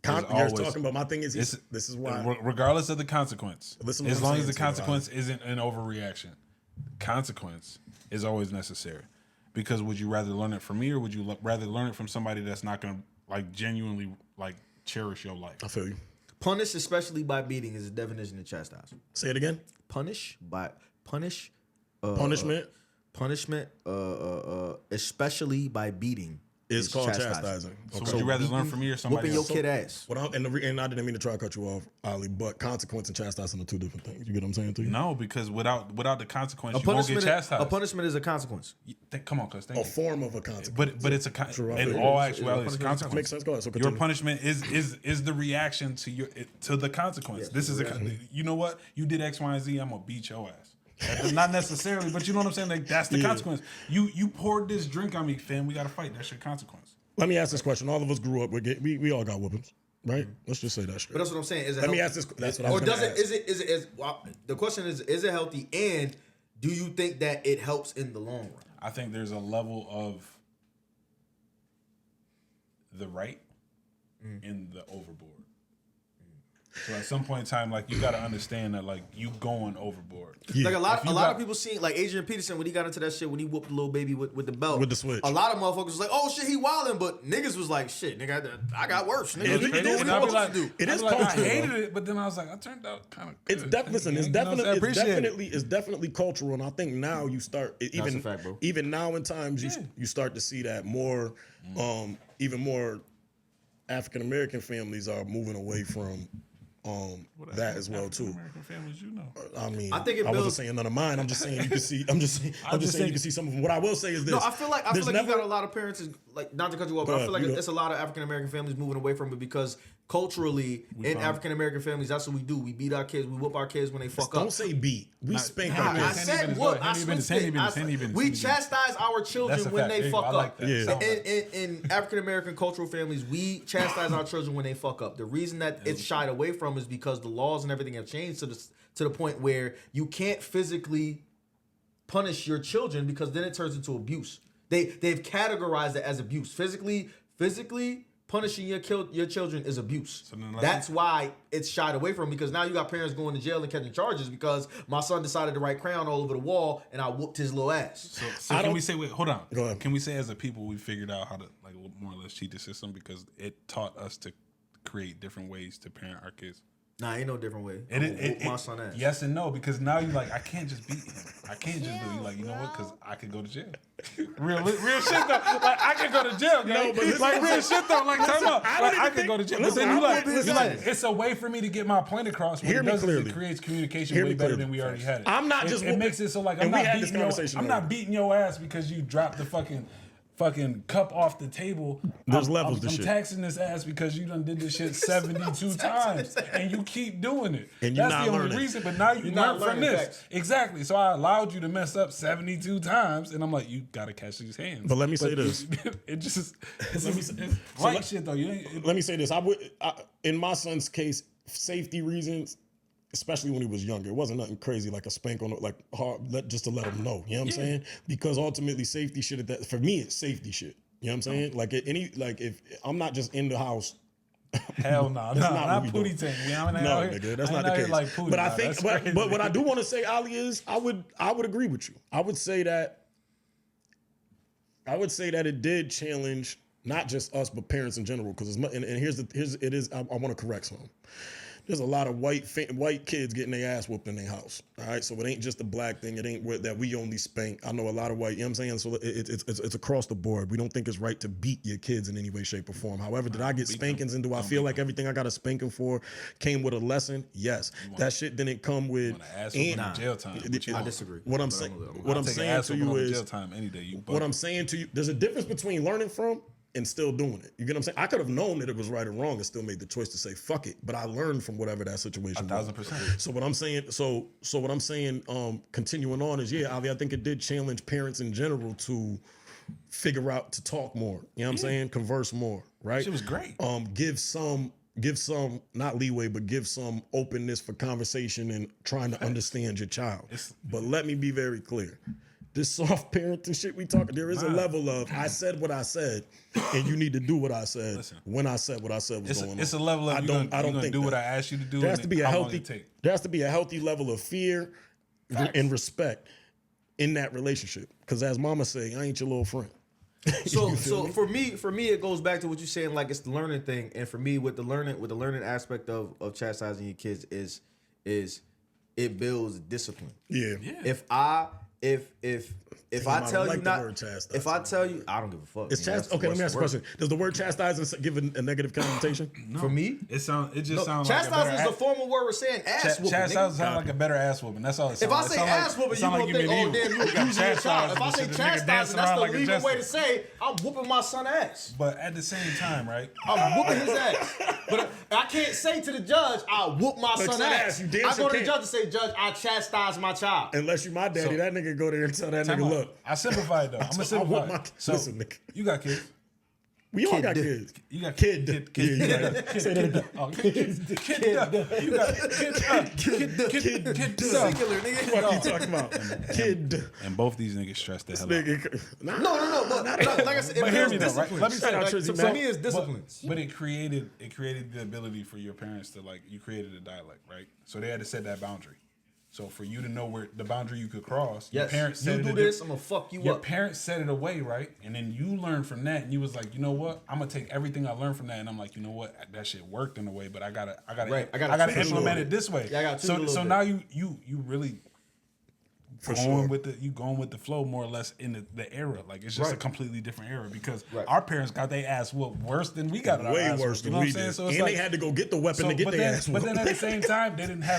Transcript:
You're talking about my thing is this is why. Regardless of the consequence, as long as the consequence isn't an overreaction, consequence is always necessary. Because would you rather learn it from me, or would you rather learn it from somebody that's not going to like genuinely like cherish your life? I feel you. Punish, especially by beating, is the definition of chastise. Say it again. Punishment, especially by beating. It's called chastising. So would you rather learn from me or somebody else? Whooping your kid ass. And I didn't mean to try to cut you off, Ali, but consequence and chastising are two different things. You get what I'm saying to you? No, because without the consequence, you won't get chastised. A punishment is a consequence. Come on, cuz. A form of a consequence. But it's in all actuality, it's a consequence. Makes sense. Go ahead. So your punishment is the reaction to the consequence. Yes, this is you know what? You did X, Y, and Z, I'm gonna beat your ass. Not necessarily, but you know what I'm saying? Like that's the consequence. You poured this drink on me, fam. We gotta fight. That's your consequence. Let me ask this question. All of us grew up we all got whoopings, right? Let's just say that straight. But that's what I'm saying. Let me ask this. That's what I was gonna ask. The question is it healthy, and do you think that it helps in the long run? I think there's a level of the right in the overboard. So at some point in time, like you got to understand that like you going overboard. Yeah. Like a lot of people seen like Adrian Peterson when he got into that shit when he whooped the little baby with the belt with the switch. A lot of motherfuckers was like, oh shit, he wilding, but niggas was like, shit, nigga, I got worse. Nigga, it is cultural. I hated it, but then I was like, I turned out kind of good. It's definitely cultural, and I think now you start even now in times you start to see that more, even more African American families are moving away from. That as well too. American families, you know. I mean, I wasn't saying none of mine. I'm just saying you can see. I'm just saying you can see some of them. What I will say is this. No, I feel like you got a lot of parents. Like not to cut you off, but I feel like it's a lot of African American families moving away from it because culturally in African American families, that's what we do. We beat our kids. We whoop our kids when they fuck up. Don't say beat. We spank our kids. I said whoop. I switched it. We chastise our children when they fuck up. In African American cultural families, we chastise our children when they fuck up. The reason that it's shied away from is because the laws and everything have changed to the point where you can't physically punish your children because then it turns into abuse. They've categorized it as abuse. Physically punishing your children is abuse. So that's why it's shied away from because now you got parents going to jail and catching charges because my son decided to write crayon all over the wall and I whooped his little ass. So can we say, wait, hold on. Go ahead. Can we say as a people we figured out how to like more or less cheat the system because it taught us to create different ways to parent our kids? Nah, ain't no different way. My son ass. Yes and no, because now you like, I can't just beat him. I can't just do it. You like, you know what? Because I could go to jail. real shit though. Like I could go to jail. No, but like real shit though. Like time out. Like I could go to jail. But then you like, it's a way for me to get my point across. What it does is it creates communication way better than we already had it. I'm not just. It makes it so like I'm not beating your ass because you dropped the fucking cup off the table. There's levels to shit. I'm taxing this ass because you done did this shit 72 times and you keep doing it. And you're That's not the only reason, but now you learn from this. Facts. Exactly. So I allowed you to mess up 72 times and I'm like, you gotta catch these hands. But let me say this. It's right shit though. Let me say this. In my son's case, safety reasons, especially when he was younger, it wasn't nothing crazy like a spank on like hard, just to let him know. You know what I'm saying? Because ultimately, safety shit. For me, it's safety shit. You know what I'm saying? Like if I'm not just in the house. Hell no, not Pootie Tank. No, nigga, that's not the case. Like Pootie, but I think, but what I do want to say, Ali, is I would agree with you. I would say that it did challenge not just us but parents in general. Because I want to correct something. There's a lot of white kids getting their ass whooped in their house. All right, so it ain't just a black thing. It ain't that we only spank. I know a lot of white. You know what I'm saying? So it's across the board. We don't think it's right to beat your kids in any way, shape, or form. However, did I get spankings and do I feel like everything I got a spanking for came with a lesson? Yes. That shit didn't come with jail time. I disagree. What I'm saying to you is jail time any day. What I'm saying to you, there's a difference between learning from and still doing it. You get what I'm saying? I could have known that it was right or wrong and still made the choice to say fuck it, but I learned from whatever that situation was. 1,000%. So what I'm saying, continuing on is, Avi, I think it did challenge parents in general to figure out to talk more. You know what I'm saying? Converse more, right? It was great. Give some not leeway, but give some openness for conversation and trying to understand your child. But let me be very clear. this soft parenting shit we talking, there is a level of I said what I said, and you need to do what I said. Listen, when I said what I said was going on. It's a level of I don't think do what I asked you to do. There has to be a healthy level of fear and respect in that relationship. Because as Mama say, I ain't your little friend. So for me, it goes back to what you're saying, like it's the learning thing. And for me, with the learning aspect of chastising your kids is it builds discipline. Yeah. If I tell you not, if I tell you, I don't give a fuck. It's okay. Let me ask you a question. Does the word chastising give a negative connotation? No. For me, it just sounds. Chastising is a formal word we're saying ass whooping. Chastising sounds like a better ass whooping. That's all. It sounds if I say ass whooping, you gonna think, oh damn, you abusing your child. If I say chastising, that's the legal way to say I'm whooping my son's ass. But at the same time, right? I'm whooping his ass. But I can't say to the judge, I whoop my son's ass. I go to the judge and say, Judge, I chastise my child. Unless you my daddy, that nigga go there and tell that nigga, look. I simplify it though. I'm gonna simplify it. So, listen, nigga. You got kids. We all got kids. You got kid. Yeah, you right. Say that again. You got kid. Singular, nigga. What are you talking about? Kid. And both these niggas stress the hell out. No. But like I said, it builds discipline. Let me say, for me, it's disciplines. But it created the ability for your parents to you created a dialect, right? So they had to set that boundary. So for you to know where the boundary you could cross, your parents said you do this, I'm gonna fuck you up. Your parents set it away, right? And then you learned from that, and you was like, you know what? I'm gonna take everything I learned from that, and I'm like, you know what? That shit worked in a way, but I gotta implement it this way. Yeah, so now you really going with the flow more or less in the era. Like it's just a completely different era because our parents got their ass whooped worse than we got our ass whooped. Way worse than we did. So and they had to go get the weapon to get their ass whooped. But then at the same time, they didn't have